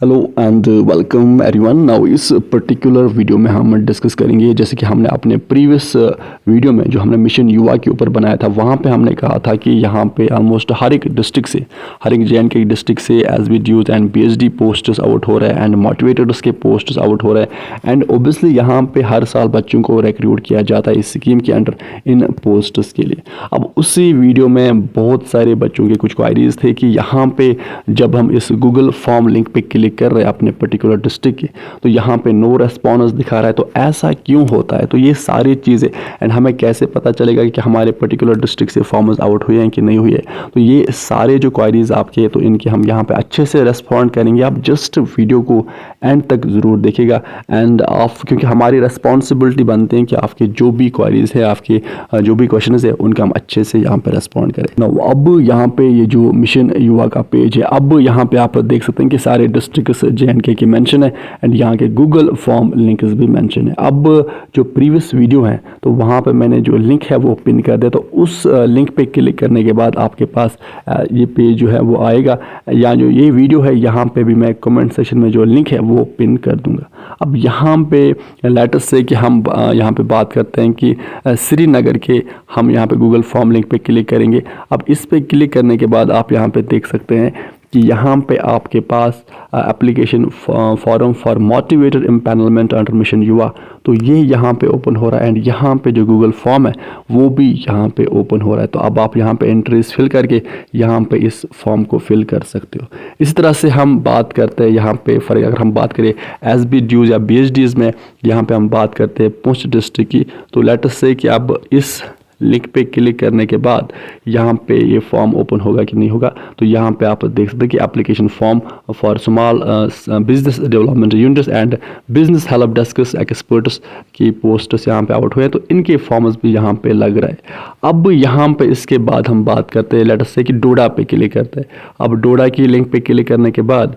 Hello and welcome everyone. Now इस particular video में हम डिस्कस करेंगे, जैसे कि हमने अपने प्रीवियस वीडियो में जो हमने मिशन युवा के ऊपर बनाया था, वहाँ पे हमने कहा था कि यहाँ पे ऑलमोस्ट हर एक डिस्ट्रिक्ट से, हर एक JNK डिस्ट्रिक्ट से SBDUs and BSD posts out हो रहे हैं एंड मोटिवेटर्स के पोस्ट्स आउट हो रहे हैं। एंड ओबियसली यहाँ पे हर साल बच्चों को रिक्रूट किया जाता है इस स्कीम के अंडर इन पोस्ट्स के लिए। अब उसी वीडियो में बहुत सारे बच्चों के कुछ क्वारीज थे कि यहाँ पे जब हम इस गूगल फॉर्म लिंक पे क्लिक कर रहे हैं अपने पर्टिकुलर डिस्ट्रिक्ट की, तो यहाँ पे नो रेस्पॉन्स दिखा रहा है, तो ऐसा क्यों होता है? तो ये सारी चीज़ें एंड हमें कैसे पता चलेगा कि हमारे पर्टिकुलर डिस्ट्रिक्ट से फॉर्म्स आउट हुए हैं कि नहीं हुए? तो ये सारे जो क्वारीज आपके, तो इनके हम यहाँ पे अच्छे से रेस्पॉन्ड करेंगे। आप जस्ट वीडियो को एंड तक ज़रूर देखिएगा एंड आप, क्योंकि हमारी रिस्पॉन्सिबिलिटी बनते हैं कि आपके जो भी क्वारीज है, आपके जो भी क्वेश्चन है, उनका हम अच्छे से यहाँ पे रेस्पॉन्ड करें ना। अब यहाँ पे ये जो मिशन युवा का पेज है, अब यहाँ पे आप देख सकते हैं कि सारे डिस्ट्रिक्ट्स JNK की मेंशन है एंड यहाँ के गूगल फॉर्म लिंक्स भी मेंशन है। अब जो प्रीवियस वीडियो है, तो वहाँ पे मैंने जो लिंक है वो पिन कर दिया, तो उस लिंक पे क्लिक करने के बाद आपके पास ये पेज जो है वो आएगा, या जो ये वीडियो है यहाँ पे भी मैं कमेंट सेक्शन में जो लिंक है वो पिन कर दूंगा। अब यहाँ पे लेटेस्ट से कि हम यहाँ पे बात करते हैं कि श्रीनगर के, हम यहाँ पे गूगल फॉर्म लिंक पे क्लिक करेंगे। अब इस पे क्लिक करने के बाद आप यहाँ पे देख सकते हैं कि यहाँ पे आपके पास application form for motivator empanelment under mission Yuva, तो ये यहाँ पे ओपन हो रहा है एंड यहाँ पे जो गूगल फॉर्म है वो भी यहाँ पे ओपन हो रहा है। तो अब आप यहाँ पे एंट्रीज फिल करके यहाँ पे इस फॉर्म को फिल कर सकते हो। इसी तरह से हम बात करते हैं यहाँ पे, फॉर अगर हम बात करें SBDUs या BSDs में, यहाँ पे हम बात करते हैं पुंछ डिस्ट्रिक्ट की, तो लेटेस्ट से कि अब इस लिंक पे क्लिक करने के बाद यहाँ पे ये फॉर्म ओपन होगा कि नहीं होगा। तो यहाँ पे आप देख सकते हैं कि application form for small business development units and business help desk experts की पोस्ट्स यहाँ पे आउट हुए हैं, तो इनके फॉर्म्स भी यहाँ पे लग रहा है। अब यहाँ पे इसके बाद हम बात करते हैं, लेटेस्ट से कि डोडा पे क्लिक करते हैं। अब डोडा की लिंक पे क्लिक करने के बाद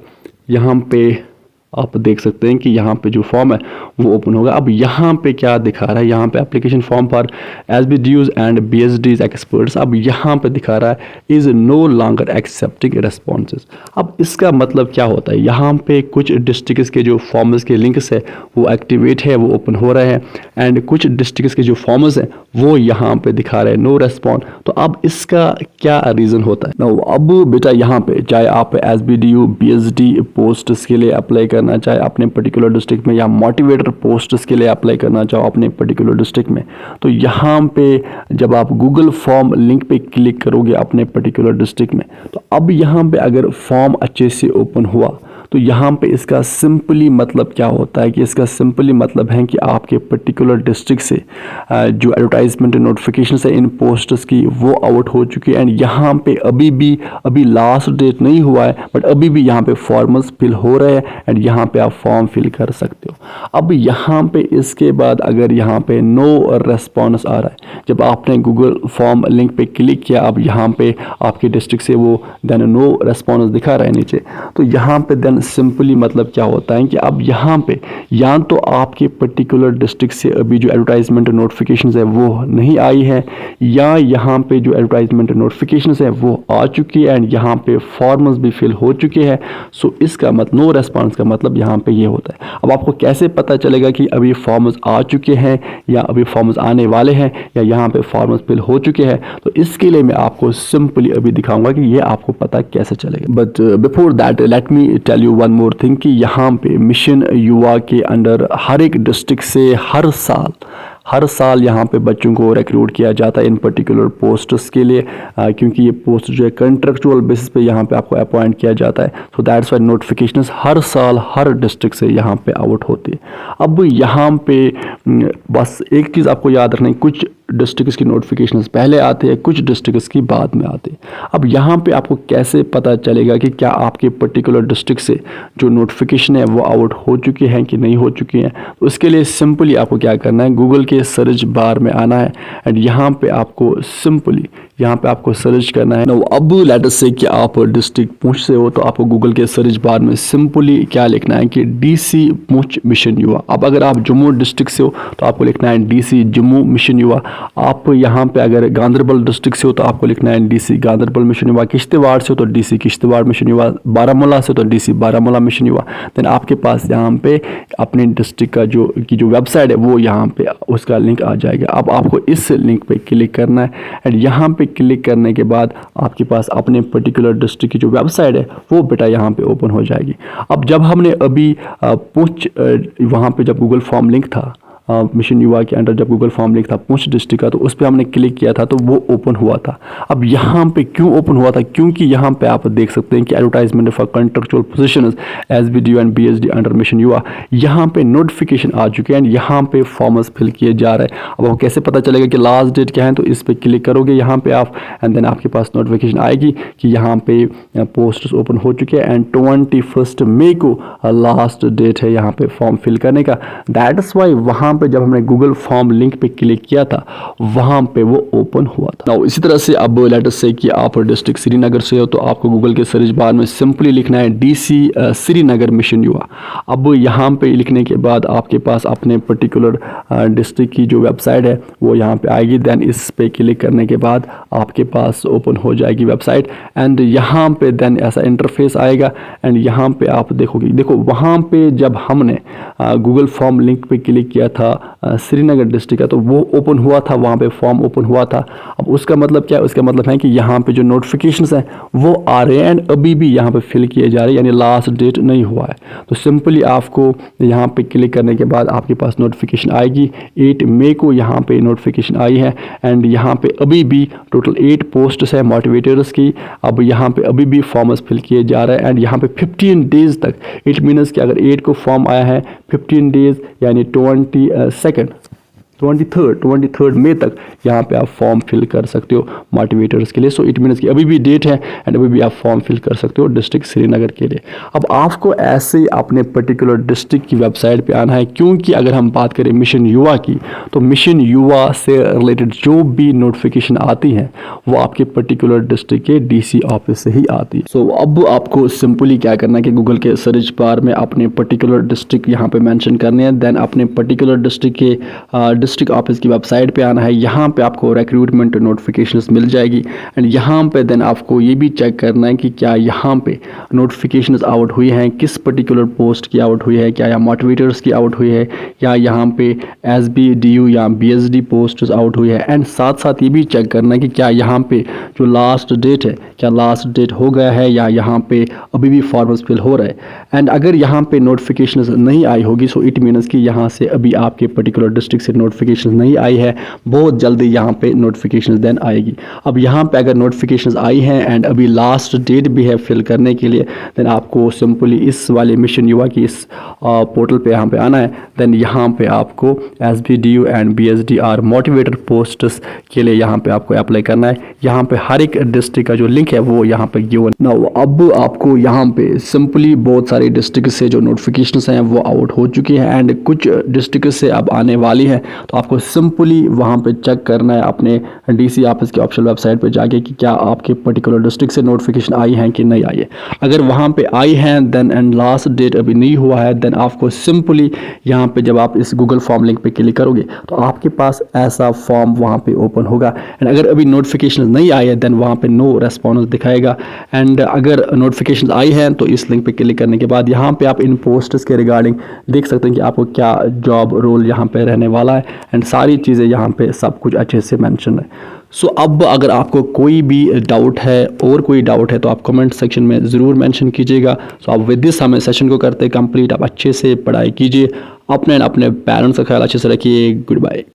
यहाँ पे आप देख सकते हैं कि यहाँ पे जो फॉर्म है वो ओपन होगा। अब यहाँ पे क्या दिखा रहा है, यहाँ पे application form for SBDUs and BSDs experts, अब यहाँ पे दिखा रहा है is no longer accepting responses. अब इसका मतलब क्या होता है? यहाँ पे कुछ डिस्ट्रिक्ट्स के जो फॉर्म्स के लिंक्स है वो एक्टिवेट है, वो ओपन हो रहे हैं, एंड कुछ डिस्ट्रिक्ट्स के जो फॉर्म्स हैं वो यहाँ पे दिखा रहे हैं नो रेस्पॉन्ड। तो अब इसका क्या रीज़न होता है ना? अब बेटा यहाँ पे चाहे आप SBDU BSD पोस्ट्स के लिए अप्लाई करना चाहे अपने पर्टिकुलर डिस्ट्रिक्ट में, या मोटिवेटर पोस्ट्स के लिए अप्लाई करना चाहो अपने पर्टिकुलर डिस्ट्रिक्ट में, तो यहाँ पे जब आप गूगल फॉर्म लिंक पे क्लिक करोगे अपने पर्टिकुलर डिस्ट्रिक्ट में, तो अब यहाँ पे अगर फॉर्म अच्छे से ओपन हुआ, तो यहाँ पे इसका सिंपली मतलब क्या होता है कि इसका सिंपली मतलब है कि आपके पर्टिकुलर डिस्ट्रिक्ट से जो एडवर्टाइजमेंट नोटिफिकेशन है इन पोस्ट्स की वो आउट हो चुकी है, एंड यहाँ पे अभी लास्ट डेट नहीं हुआ है, बट अभी भी यहाँ पे फॉर्म्स फिल हो रहे हैं एंड यहाँ पे आप फॉर्म फिल कर सकते हो। अब यहाँ पे इसके बाद अगर यहाँ पे नो रेस्पॉन्स आ रहा है, जब आपने गूगल फॉर्म लिंक पे क्लिक किया, अब यहाँ पे आपके डिस्ट्रिक्ट से वो देन नो रेस्पॉन्स दिखा रहा है नीचे, तो यहाँ पे देन सिंपली मतलब क्या होता है कि अब यहाँ पे या तो आपके पर्टिकुलर डिस्ट्रिक्ट से अभी जो एडवर्टाइजमेंट नोटिफिकेशंस है वो नहीं आई है, या यहाँ पे जो एडवर्टाइजमेंट नोटिफिकेशंस है वो आ चुकी है एंड यहाँ पे फॉर्म्स भी फिल हो चुके हैं। सो इसका मतलब नो रेस्पॉन्स का मतलब यहाँ पे ये होता है। अब आपको कैसे पता चलेगा कि अभी फॉर्म्स आ चुके हैं या अभी फॉर्म्स आने वाले हैं या यहाँ पे फॉर्म्स फिल हो चुके हैं? तो इसके लिए मैं आपको सिंपली अभी दिखाऊंगा कि ये आपको पता कैसे चलेगा। But before that let me tell you one more thing कि यहाँ पे मिशन युवा के अंडर हर एक डिस्ट्रिक्ट से हर साल यहाँ पे बच्चों को रिक्रूट किया जाता है इन पर्टिकुलर पोस्ट्स के लिए, क्योंकि ये पोस्ट जो है कंट्रेक्चुअल बेसिस पे यहाँ पे आपको अपॉइंट किया जाता है। सो दैट्स व्हाई नोटिफिकेशंस हर साल हर डिस्ट्रिक्ट से यहाँ पे आउट होती है। अब यहाँ पे बस एक चीज़ आपको याद रखना है, कुछ डिस्ट्रिक्ट्स की नोटिफिकेशंस पहले आते हैं, कुछ डिस्ट्रिक्ट्स की बाद में आते हैं। अब यहाँ पे आपको कैसे पता चलेगा कि क्या आपके पर्टिकुलर डिस्ट्रिक्ट से जो नोटिफिकेशन है वो आउट हो चुकी हैं कि नहीं हो चुकी हैं? तो उसके लिए सिंपली आपको क्या करना है, गूगल के सर्च बार में आना है एंड यहाँ पे आपको सिंपली यहाँ पे आपको सर्च करना है। Now, अब लेटर से कि आप डिस्ट्रिक्ट पुंछ से हो तो आपको गूगल के सर्च बार में सिंपली क्या लिखना है कि DC पुंछ मिशन युवा। अब अगर आप जम्मू डिस्ट्रिक्ट से हो तो आपको लिखना है DC जम्मू मिशन युवा। आप यहाँ पे अगर गांधरबल डिस्ट्रिक्ट से हो तो आपको लिखना है DC गांधरबल मिशन युवा। किश्तवाड़ से हो तो DC किश्तवाड़ मिशन युवा। बारामूला से हो तो DC बारामूला मिशन युवा। देन आपके पास यहाँ पे अपने डिस्ट्रिक्ट का जो वेबसाइट है वो यहाँ पे उसका लिंक आ जाएगा। अब आपको इस लिंक पे क्लिक करना है एंड यहाँ पे क्लिक करने के बाद आपके पास अपने पर्टिकुलर डिस्ट्रिक्ट की जो वेबसाइट है वो बेटा यहाँ पे ओपन हो जाएगी। अब जब हमने अभी पुंछ वहाँ पे जब गूगल फॉर्म लिंक था मिशन युवा के अंडर, जब गूगल फॉर्म लिंक था पुंछ डिस्ट्रिक्ट का, तो उस पर हमने क्लिक किया था तो वो ओपन हुआ था। अब यहाँ पे क्यों ओपन हुआ था? क्योंकि यहाँ पे आप देख सकते हैं कि advertisement for contractual positions SBDU and BSD under mission युवा, यहाँ पे नोटिफिकेशन आ चुके हैं एंड यहाँ पे फॉर्म्स फिल किए जा रहे हैं। अब आपको कैसे पता चलेगा कि लास्ट डेट क्या है? तो इस पर क्लिक करोगे यहाँ पे आप एंड देन आपके पास नोटिफिकेशन आएगी कि यहाँ पे पोस्ट्स ओपन हो चुके हैं एंड 21 मई को लास्ट डेट है यहाँ पे फॉर्म फिल करने का। दैट इज वाई वहाँ पे जब हमने गूगल फॉर्म लिंक पे क्लिक किया था वहां पे वो ओपन हुआ था। नाउ इसी तरह से अब लेटर से कि आप डिस्ट्रिक्ट श्रीनगर से हो तो आपको गूगल के सर्च बार में सिंपली लिखना है DC श्रीनगर मिशन युवा। अब यहाँ पे लिखने के बाद आपके पास अपने पर्टिकुलर डिस्ट्रिक्ट की जो वेबसाइट है वो यहाँ पे आएगी। देन इस पे क्लिक करने के बाद आपके पास ओपन हो जाएगी वेबसाइट एंड यहाँ पे देन ऐसा इंटरफेस आएगा एंड यहाँ पे आप देखोगे, देखो वहाँ पे जब हमने गूगल फॉर्म लिंक पे क्लिक किया था श्रीनगर डिस्ट्रिक्ट का तो वो ओपन हुआ था, वहाँ पे फॉर्म ओपन हुआ था। अब उसका मतलब क्या है? उसका मतलब है कि यहाँ पे जो नोटिफिकेशंस हैं वो आ रहे हैं एंड अभी भी यहाँ पे फिल किए जा रहे हैं, यानी लास्ट डेट नहीं हुआ है। तो सिंपली आपको यहाँ पे क्लिक करने के बाद आपके पास नोटिफिकेशन आएगी। 8 मई को यहाँ पे नोटिफिकेशन आई है एंड यहाँ पे अभी भी टोटल 8 पोस्ट्स है मोटिवेटर्स की। अब यहाँ पे अभी भी फॉर्म्स फिल किए जा रहे हैं एंड यहाँ पे 15 डेज तक, इट मीन्स कि अगर 8 को फॉर्म आया है 15 डेज यानी 23 मई तक यहाँ पे आप फॉर्म फिल कर सकते हो मोटिवेटर्स के लिए। सो इट मीन्स कि अभी भी डेट है एंड अभी भी आप फॉर्म फिल कर सकते हो डिस्ट्रिक्ट श्रीनगर के लिए। अब आपको ऐसे अपने पर्टिकुलर डिस्ट्रिक्ट की वेबसाइट पे आना है, क्योंकि अगर हम बात करें मिशन युवा की तो मिशन युवा से रिलेटेड जो भी नोटिफिकेशन आती है वो आपके पर्टिकुलर डिस्ट्रिक्ट के DC ऑफिस से ही आती है। सो अब आपको सिंपली क्या करना है कि गूगल के सर्च बार में अपने पर्टिकुलर डिस्ट्रिक्ट यहाँ पे मेंशन करने हैं। देन अपने पर्टिकुलर डिस्ट्रिक्ट के डिस्ट्रिक्ट ऑफिस की वेबसाइट पे आना है। यहाँ पे आपको रिक्रूटमेंट नोटिफिकेशंस मिल जाएगी एंड यहाँ पे देन आपको ये भी चेक करना है कि क्या यहाँ पे नोटिफिकेशंस आउट हुई हैं, किस पर्टिकुलर पोस्ट की आउट हुई है, क्या यहाँ मोटिवेटर्स की आउट हुई है या यहाँ पे SBDU या BSD पोस्ट आउट हुई है। एंड साथ साथ ये भी चेक करना है कि क्या यहाँ पे जो लास्ट डेट है क्या लास्ट डेट हो गया है या यहाँ पे अभी भी फॉर्म्स फिल हो रहा है। एंड अगर यहाँ पे नोटिफिकेशंस नहीं आई होगी सो इट मीन्स कि यहाँ से अभी आपके पर्टिकुलर डिस्ट्रिक्ट से नोटिफिकेशन नहीं आई है, बहुत जल्दी यहाँ पे नोटिफिकेशन देन आएगी। अब यहाँ पे अगर नोटिफिकेशंस आई हैं एंड अभी लास्ट डेट भी है फिल करने के लिए, देन आपको सिंपली इस वाले मिशन युवा की इस पोर्टल पे यहाँ पे आना है। देन यहाँ पे आपको SBDU and BSD are motivator posts के लिए यहाँ पे आपको अप्लाई करना है। यहाँ पे हर एक डिस्ट्रिक्ट का जो लिंक है वो यहाँ पे गिवन ना। अब आपको यहाँ पे सिंपली बहुत सारे डिस्ट्रिक्ट से जो नोटिफिकेशंस हैं वो आउट हो चुकी हैं एंड कुछ डिस्ट्रिक्ट से अब आने वाली है। तो आपको सिंपली वहाँ पे चेक करना है अपने DC ऑफिस की ऑफिशियल वेबसाइट पे जाके कि क्या आपके पर्टिकुलर डिस्ट्रिक्ट से नोटिफिकेशन आई है कि नहीं आई है। अगर वहाँ पे आई है देन एंड लास्ट डेट अभी नहीं हुआ है देन आपको सिंपली यहाँ पे जब आप इस गूगल फॉर्म लिंक पे क्लिक करोगे तो आपके पास ऐसा फॉर्म वहाँ पे ओपन होगा एंड अगर अभी नोटिफिकेशन नहीं आई है देन वहाँ पे नो रेस्पॉन्स दिखाएगा। एंड अगर नोटिफिकेशन आई है तो इस लिंक पे क्लिक करने के बाद यहाँ पे आप इन पोस्ट्स के रिगार्डिंग देख सकते हैं कि आपको क्या जॉब रोल यहाँ पे रहने वाला है एंड सारी चीज़ें यहाँ पे सब कुछ अच्छे से मेंशन है। सो अब अगर आपको कोई भी डाउट है और कोई डाउट है तो आप कमेंट सेक्शन में ज़रूर मेंशन कीजिएगा। सो आप विद दिस हमें सेशन को करते कंप्लीट। आप अच्छे से पढ़ाई कीजिए, अपने पेरेंट्स का ख्याल अच्छे से रखिए। Good bye.